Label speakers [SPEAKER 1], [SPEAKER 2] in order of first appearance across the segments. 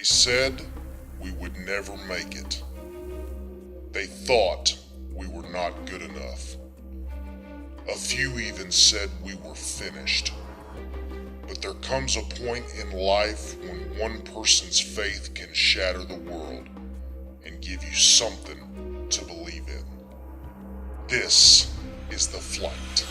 [SPEAKER 1] They said we would never make it. They thought we were not good enough. A few even said we were finished. But there comes a point in life when one person's faith can shatter the world and give you something to believe in. This is The Flight.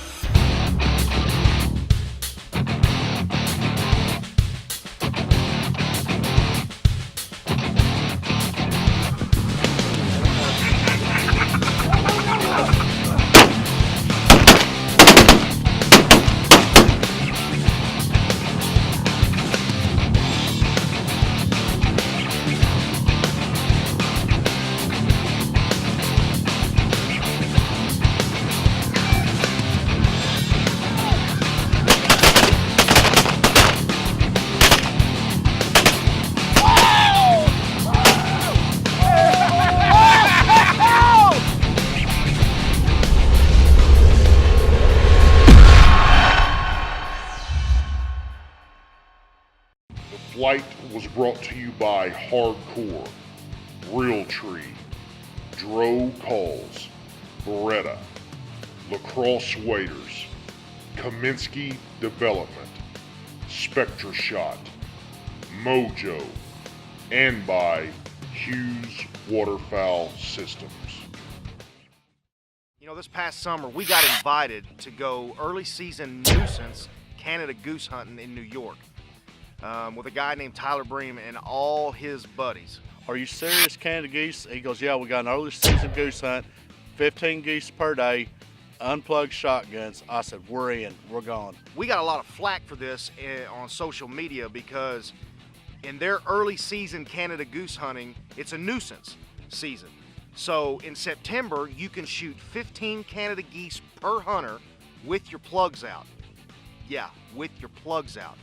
[SPEAKER 1] Flight was brought to you by Hardcore, Realtree, Dro Calls, Beretta, Lacrosse Waiters, Kaminsky Development, Spectra Shot, Mojo, and by Hughes Waterfowl Systems.
[SPEAKER 2] You know, this past summer we got invited to go early season nuisance Canada Goose Hunting in New York. With a guy named Tyler Bream and all his buddies.
[SPEAKER 3] Are you serious, Canada Geese? He goes, yeah, we got an early season goose hunt, 15 geese per day, unplugged shotguns. I said, we're in, we're gone.
[SPEAKER 2] We got a lot of flack for this on social media because in their early season Canada Goose Hunting, it's a nuisance season. So in September, you can shoot 15 Canada geese per hunter with your plugs out. Yeah, with your plugs out.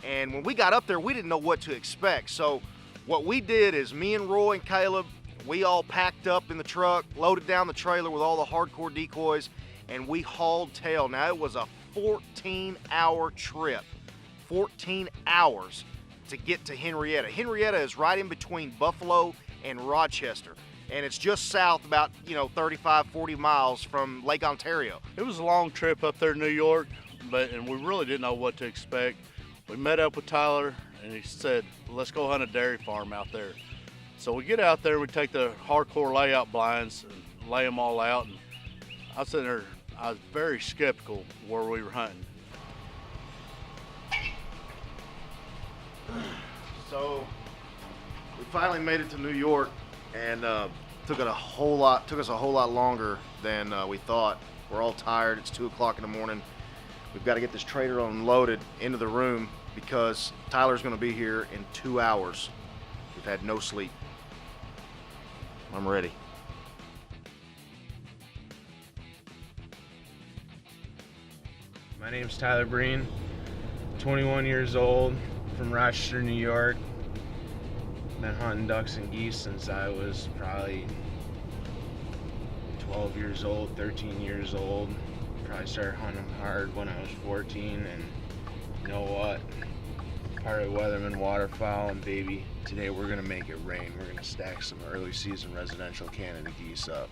[SPEAKER 2] And when we got up there, we didn't know what to expect. So what we did is me and Roy and Caleb, we all packed up in the truck, loaded down the trailer with all the hardcore decoys, and we hauled tail. Now, it was a 14-hour trip, 14 hours to get to Henrietta. Henrietta is right in between Buffalo and Rochester, and it's just south about, 35, 40 miles from Lake Ontario.
[SPEAKER 3] It was a long trip up there in New York, and we really didn't know what to expect. We met up with Tyler, and he said, let's go hunt a dairy farm out there. So we get out there, we take the hardcore layout blinds and lay them all out. And I was sitting there, I was very skeptical where we were hunting.
[SPEAKER 2] So we finally made it to New York, and took us a whole lot longer than we thought. We're all tired. It's 2 o'clock in the morning. We've got to get this trailer unloaded into the room because Tyler's going to be here in 2 hours. We've had no sleep. I'm ready.
[SPEAKER 4] My name's Tyler Breen, 21 years old, from Rochester, New York. Been hunting ducks and geese since I was probably 12 years old, 13 years old. Probably started hunting hard when I was 14, and you know what? Part of Weatherman waterfowl, and baby, today we're gonna make it rain. We're gonna stack some early season residential Canada geese up.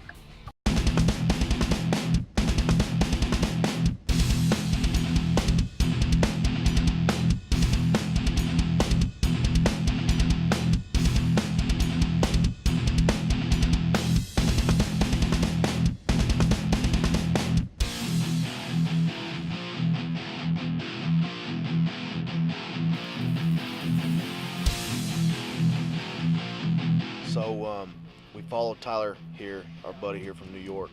[SPEAKER 2] So we followed Tyler here, our buddy here from New York.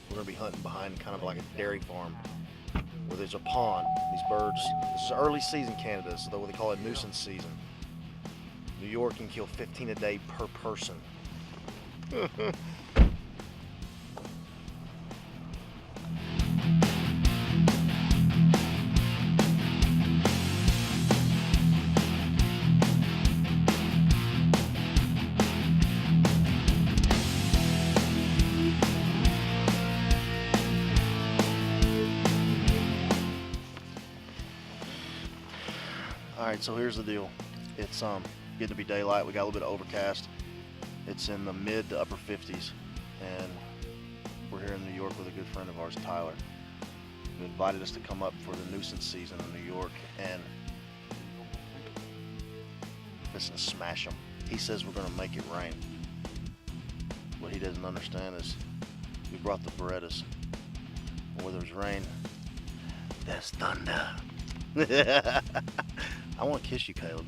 [SPEAKER 2] We're gonna be hunting behind kind of like a dairy farm where there's a pond. These birds, this is early season Canada, so what they call it nuisance season. New York can kill 15 a day per person. All right, so here's the deal. It's getting to be daylight. We got a little bit of overcast. It's in the mid to upper 50s, and we're here in New York with a good friend of ours, Tyler, who invited us to come up for the nuisance season in New York, and listen, smash them. He says we're gonna make it rain. What he doesn't understand is we brought the Berettas. Where there's rain, there's thunder. I want to kiss you, Caleb.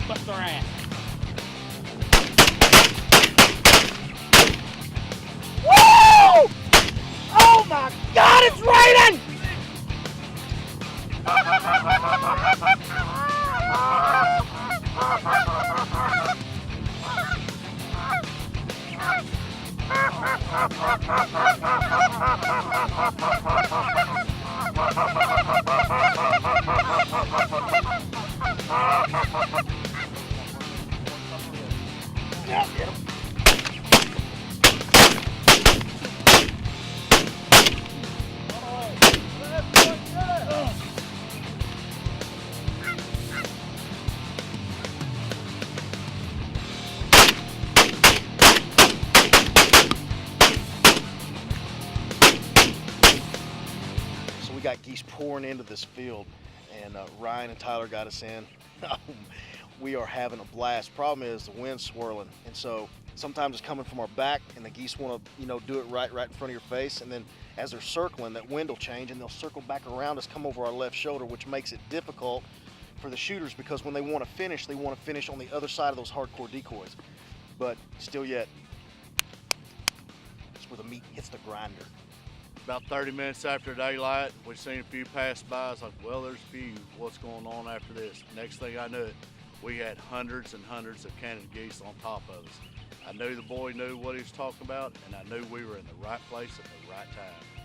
[SPEAKER 5] Bust their ass. Woo! Oh my God, it's raining!
[SPEAKER 2] So we got geese pouring into this field, and Ryan and Tyler got us in. We are having a blast. Problem is the wind's swirling, and so sometimes it's coming from our back, and the geese want to, do it right in front of your face, and then as they're circling, that wind will change, and they'll circle back around us, come over our left shoulder, which makes it difficult for the shooters because when they want to finish, they want to finish on the other side of those hardcore decoys. But still yet, it's where the meat hits the grinder.
[SPEAKER 3] About 30 minutes after daylight, we seen a few pass by. I was like, well, there's a few. What's going on after this? Next thing I knew it, we had hundreds and hundreds of Canada geese on top of us. I knew the boy knew what he was talking about, and I knew we were in the right place at the right time.